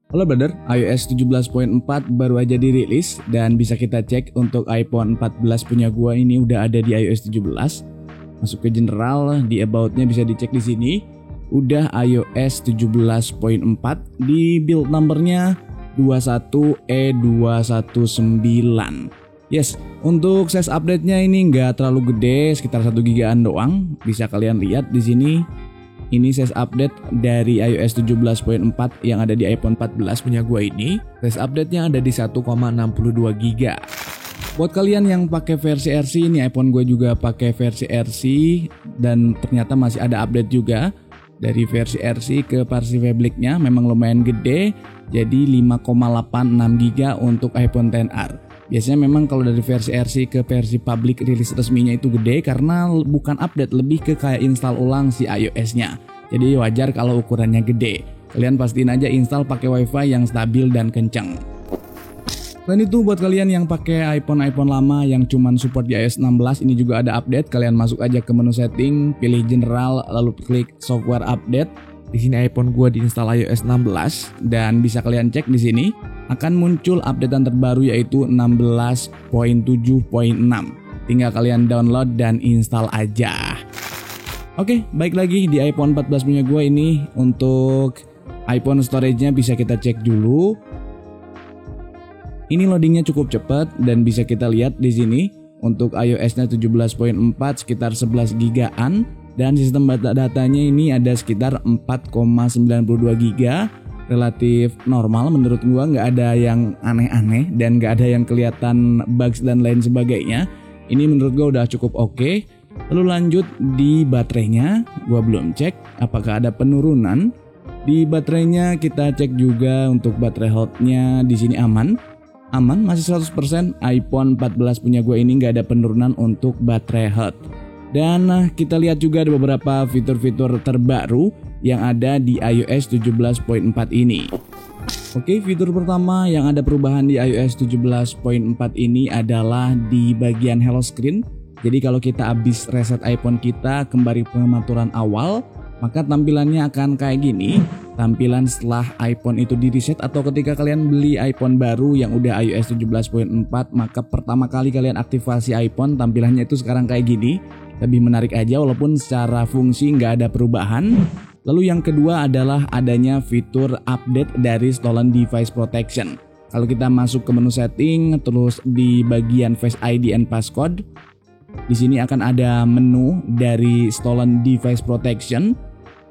Halo brother, iOS 17.4 baru aja dirilis dan bisa kita cek untuk iPhone 14 punya gua ini udah ada di iOS 17. Masuk ke general, di about-nya bisa dicek di sini. Udah iOS 17.4, di build numbernya 21E219. Yes, untuk size update-nya ini nggak terlalu gede, sekitar 1 gigaan doang. Bisa kalian lihat di sini. Ini size update dari iOS 17.4 yang ada di iPhone 14 punya gua ini. Size update-nya ada di 1,62 GB. Buat kalian yang pakai versi RC, ini iPhone gua juga pakai versi RC dan ternyata masih ada update juga. Dari versi RC ke versi Public-nya memang lumayan gede, jadi 5,86 GB untuk iPhone XR. Biasanya memang kalau dari versi RC ke versi public rilis resminya itu gede karena bukan update, lebih ke kayak install ulang si iOS-nya. Jadi wajar kalau ukurannya gede. Kalian pastiin aja install pakai WiFi yang stabil dan kencang. Selain itu buat kalian yang pakai iPhone lama yang cuman support di iOS 16, ini juga ada update. Kalian masuk aja ke menu setting, pilih general, lalu klik software update. Di sini iPhone gua diinstal iOS 16 dan bisa kalian cek di sini akan muncul updatean terbaru yaitu 16.7.6. Tinggal kalian download dan install aja. Oke, baik lagi di iPhone 14 punya gua ini. Untuk iPhone storage-nya bisa kita cek dulu. Ini loadingnya cukup cepat dan bisa kita lihat di sini untuk iOS-nya 17.4 sekitar 11 gigaan. Dan sistem datanya ini ada sekitar 4,92 GB, relatif normal menurut gua, nggak ada yang aneh-aneh dan nggak ada yang kelihatan bugs dan lain sebagainya. Ini menurut gua udah cukup oke. Lalu lanjut di baterainya, gua belum cek apakah ada penurunan. Di baterainya kita cek juga untuk baterai health-nya di sini aman masih 100%. iPhone 14 punya gua ini nggak ada penurunan untuk baterai health. Dan kita lihat juga ada beberapa fitur-fitur terbaru yang ada di iOS 17.4 ini. Oke, fitur pertama yang ada perubahan di iOS 17.4 ini adalah di bagian hello screen. Jadi kalau kita habis reset iPhone kita kembali ke pengaturan awal, maka tampilannya akan kayak gini. Tampilan setelah iPhone itu di reset atau ketika kalian beli iPhone baru yang udah iOS 17.4, maka pertama kali kalian aktivasi iPhone, tampilannya itu sekarang kayak gini. Lebih menarik aja walaupun secara fungsi nggak ada perubahan. Lalu yang kedua adalah adanya fitur update dari Stolen Device Protection. Kalau kita masuk ke menu setting, terus di bagian Face ID and Passcode, di sini akan ada menu dari Stolen Device Protection.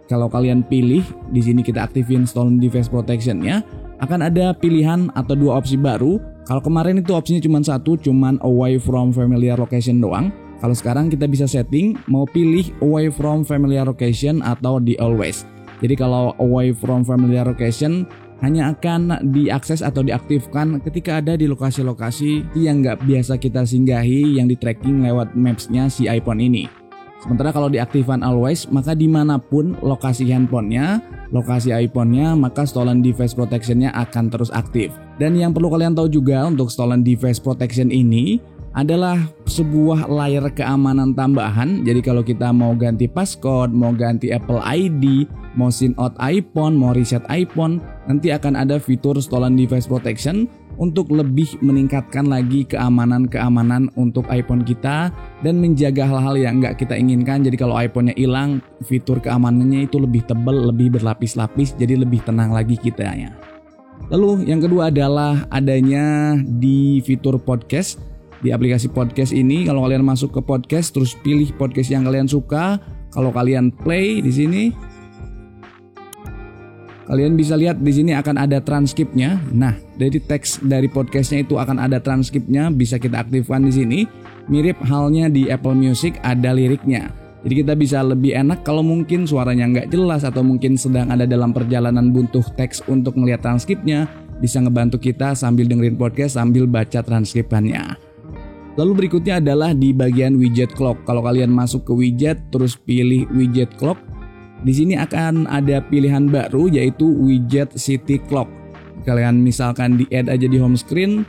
Kalau kalian pilih, di sini kita aktifin Stolen Device Protection-nya, akan ada pilihan atau dua opsi baru. Kalau kemarin itu opsinya cuma satu, cuman away from familiar location doang. Kalau sekarang kita bisa setting mau pilih away from familiar location atau di always. Jadi kalau away from familiar location hanya akan diakses atau diaktifkan ketika ada di lokasi-lokasi yang nggak biasa kita singgahi yang di tracking lewat maps-nya si iPhone ini. Sementara kalau diaktifkan always, maka dimanapun lokasi handphonenya, lokasi iPhone-nya, maka Stolen Device Protection-nya akan terus aktif. Dan yang perlu kalian tahu juga untuk Stolen Device Protection ini adalah sebuah layer keamanan tambahan. Jadi kalau kita mau ganti passcode, mau ganti Apple ID, mau sign out iPhone, mau reset iPhone, nanti akan ada fitur Stolen Device Protection untuk lebih meningkatkan lagi keamanan untuk iPhone kita dan menjaga hal-hal yang nggak kita inginkan. Jadi kalau iPhone-nya hilang, fitur keamanannya itu lebih tebal, lebih berlapis-lapis, jadi lebih tenang lagi kitanya. Lalu yang kedua adalah adanya di fitur podcast. Di aplikasi podcast ini, kalau kalian masuk ke podcast terus pilih podcast yang kalian suka, kalau kalian play di sini, kalian bisa lihat di sini akan ada transkripnya. Nah, dari teks dari podcastnya itu akan ada transkripnya, bisa kita aktifkan di sini. Mirip halnya di Apple Music ada liriknya. Jadi kita bisa lebih enak kalau mungkin suaranya nggak jelas atau mungkin sedang ada dalam perjalanan buntuh teks untuk melihat transkripnya, bisa ngebantu kita sambil dengerin podcast sambil baca transkripannya. Lalu berikutnya adalah di bagian widget clock. Kalau kalian masuk ke widget terus pilih widget clock, di sini akan ada pilihan baru yaitu widget city clock. Kalian misalkan di add aja di home screen,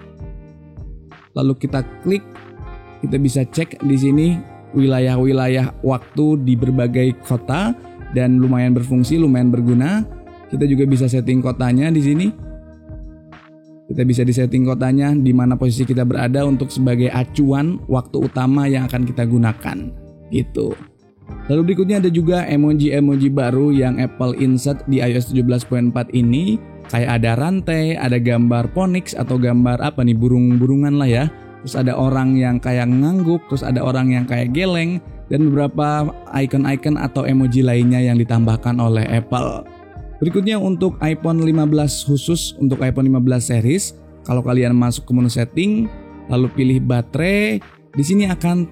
lalu kita klik, kita bisa cek di sini wilayah-wilayah waktu di berbagai kota dan lumayan berfungsi, lumayan berguna. Kita juga bisa setting kotanya di sini. Kita bisa disetting kotanya di mana posisi kita berada untuk sebagai acuan waktu utama yang akan kita gunakan gitu. Lalu berikutnya ada juga emoji-emoji baru yang Apple insert di iOS 17.4 ini. Kayak ada rantai, ada gambar phonics atau gambar burung-burungan lah ya. Terus ada orang yang kayak ngangguk, terus ada orang yang kayak geleng, dan beberapa icon-icon atau emoji lainnya yang ditambahkan oleh Apple. Berikutnya untuk iPhone 15 khusus untuk iPhone 15 series, kalau kalian masuk ke menu setting, lalu pilih baterai, di sini akan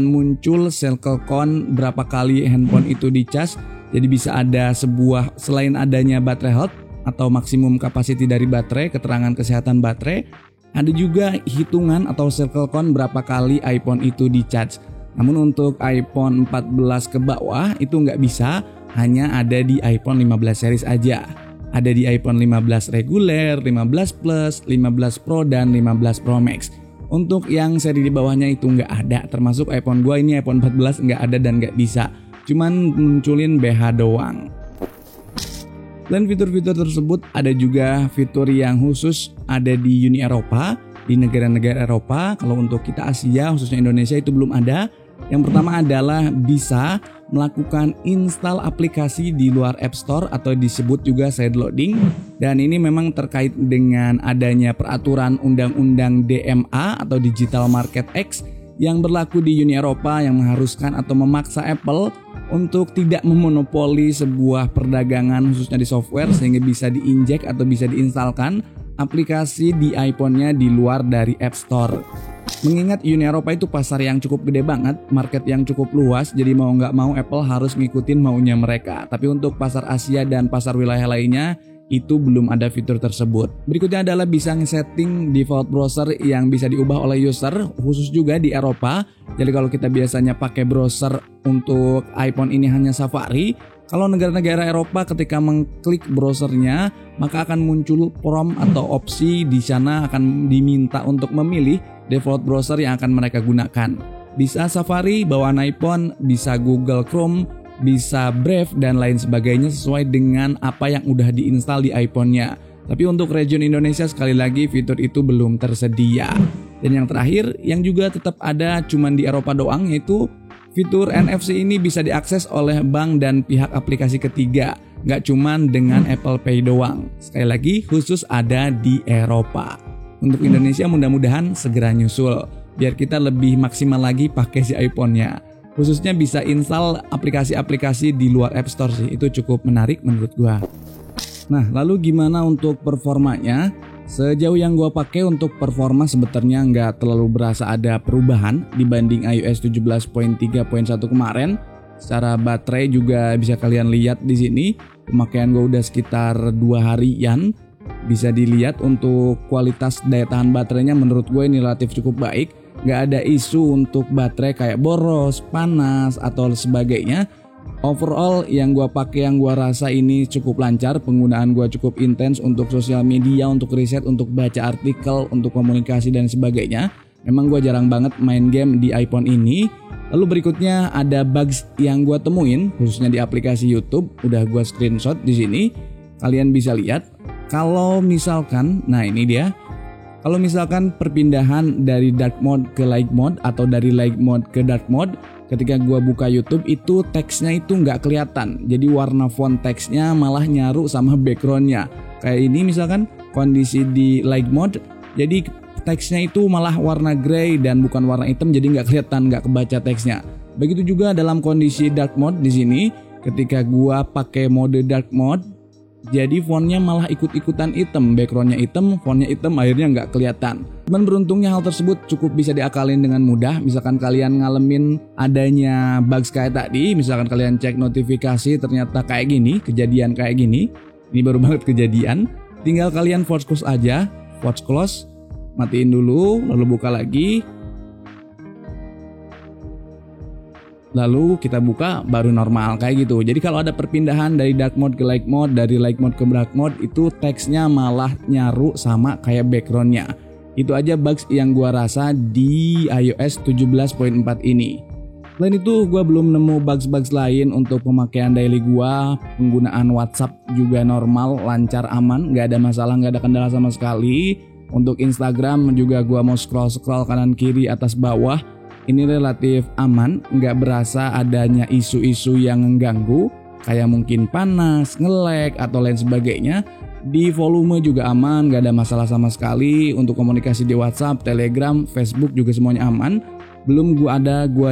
muncul circle count berapa kali handphone itu dicas. Jadi bisa ada selain adanya baterai health atau maksimum capacity dari baterai, keterangan kesehatan baterai, ada juga hitungan atau circle count berapa kali iPhone itu di-charge. Namun untuk iPhone 14 ke bawah itu nggak bisa, hanya ada di iPhone 15 series aja. Ada di iPhone 15 reguler, 15 Plus, 15 Pro, dan 15 Pro Max. Untuk yang seri di bawahnya itu nggak ada, termasuk iPhone gua ini iPhone 14 nggak ada dan nggak bisa. Cuman munculin BH doang. Dan fitur-fitur tersebut ada juga fitur yang khusus ada di Uni Eropa, di negara-negara Eropa. Kalau untuk kita Asia, khususnya Indonesia itu belum ada. Yang pertama adalah bisa melakukan install aplikasi di luar App Store atau disebut juga side loading. Dan ini memang terkait dengan adanya peraturan Undang-Undang DMA atau Digital Market Act yang berlaku di Uni Eropa yang mengharuskan atau memaksa Apple untuk tidak memonopoli sebuah perdagangan khususnya di software sehingga bisa diinjek atau bisa diinstalkan aplikasi di iPhone-nya di luar dari App Store. Mengingat Uni Eropa itu pasar yang cukup gede banget, market yang cukup luas, jadi mau nggak mau Apple harus ngikutin maunya mereka. Tapi untuk pasar Asia dan pasar wilayah lainnya, itu belum ada fitur tersebut. Berikutnya adalah bisa nge-setting default browser yang bisa diubah oleh user, khusus juga di Eropa. Jadi kalau kita biasanya pakai browser untuk iPhone ini hanya Safari, kalau negara-negara Eropa ketika mengklik browsernya, maka akan muncul prompt atau opsi di sana akan diminta untuk memilih default browser yang akan mereka gunakan. Bisa Safari bawaan iPhone, bisa Google Chrome, bisa Brave dan lain sebagainya sesuai dengan apa yang udah diinstal di iPhone-nya. Tapi untuk region Indonesia sekali lagi fitur itu belum tersedia. Dan yang terakhir yang juga tetap ada cuman di Eropa doang, yaitu fitur NFC ini bisa diakses oleh bank dan pihak aplikasi ketiga, nggak cuman dengan Apple Pay doang. Sekali lagi khusus ada di Eropa. Untuk Indonesia mudah-mudahan segera nyusul, biar kita lebih maksimal lagi pakai si iPhone-nya. Khususnya bisa install aplikasi-aplikasi di luar App Store sih, itu cukup menarik menurut gua. Nah, lalu gimana untuk performanya? Sejauh yang gua pakai untuk performa sebetulnya nggak terlalu berasa ada perubahan dibanding iOS 17.3.1 kemarin. Secara baterai juga bisa kalian lihat di sini, pemakaian gua udah sekitar 2 harian. Bisa dilihat untuk kualitas daya tahan baterainya menurut gue ini relatif cukup baik. Nggak ada isu untuk baterai kayak boros, panas, atau sebagainya. Overall yang gue pakai, yang gue rasa ini cukup lancar. Penggunaan gue cukup intens untuk sosial media, untuk riset, untuk baca artikel, untuk komunikasi dan sebagainya. Memang gue jarang banget main game di iPhone ini. Lalu berikutnya ada bugs yang gue temuin khususnya di aplikasi YouTube. Udah gue screenshot di sini. Kalian bisa lihat. Kalau misalkan, nah ini dia. Kalau misalkan perpindahan dari dark mode ke light mode atau dari light mode ke dark mode, ketika gua buka YouTube itu teksnya itu nggak kelihatan. Jadi warna font teksnya malah nyaru sama backgroundnya. Kayak ini misalkan kondisi di light mode, jadi teksnya itu malah warna grey dan bukan warna hitam, jadi nggak kelihatan, nggak kebaca teksnya. Begitu juga dalam kondisi dark mode di sini, ketika gua pakai mode dark mode, jadi fontnya malah ikut-ikutan hitam, backgroundnya hitam, fontnya hitam, akhirnya nggak kelihatan. Cuman beruntungnya hal tersebut cukup bisa diakalin dengan mudah. Misalkan kalian ngalamin adanya bugs kayak tadi, misalkan kalian cek notifikasi ternyata kayak gini, kejadian kayak gini, ini baru banget kejadian. Tinggal kalian force close aja, force close, matiin dulu, lalu buka lagi. Lalu kita buka baru normal kayak gitu. Jadi kalau ada perpindahan dari dark mode ke light mode, dari light mode ke dark mode, itu teksnya malah nyaru sama kayak backgroundnya. Itu aja bugs yang gua rasa di iOS 17.4 ini. Selain itu gue belum nemu bugs-bugs lain untuk pemakaian daily gue. Penggunaan WhatsApp juga normal, lancar, aman, gak ada masalah, gak ada kendala sama sekali. Untuk Instagram juga gue mau scroll kanan kiri atas bawah, ini relatif aman, gak berasa adanya isu-isu yang mengganggu kayak mungkin panas, nge-lag atau lain sebagainya. Di volume juga aman, gak ada masalah sama sekali. Untuk komunikasi di WhatsApp, Telegram, Facebook juga semuanya aman. Belum gue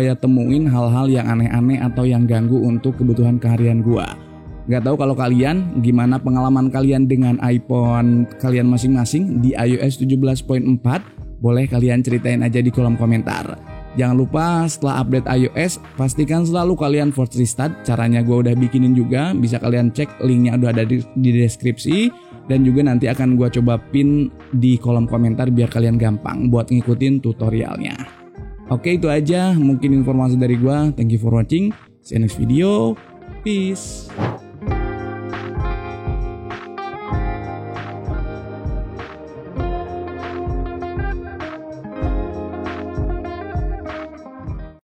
ya temuin hal-hal yang aneh-aneh atau yang ganggu untuk kebutuhan keharian gue. Gak tahu kalau kalian, gimana pengalaman kalian dengan iPhone kalian masing-masing di iOS 17.4? Boleh kalian ceritain aja di kolom komentar. Jangan lupa setelah update iOS, pastikan selalu kalian force restart. Caranya gue udah bikinin juga, bisa kalian cek, linknya udah ada di deskripsi. Dan juga nanti akan gue coba pin di kolom komentar biar kalian gampang buat ngikutin tutorialnya. Oke, itu aja mungkin informasi dari gue. Thank you for watching. See you next video. Peace.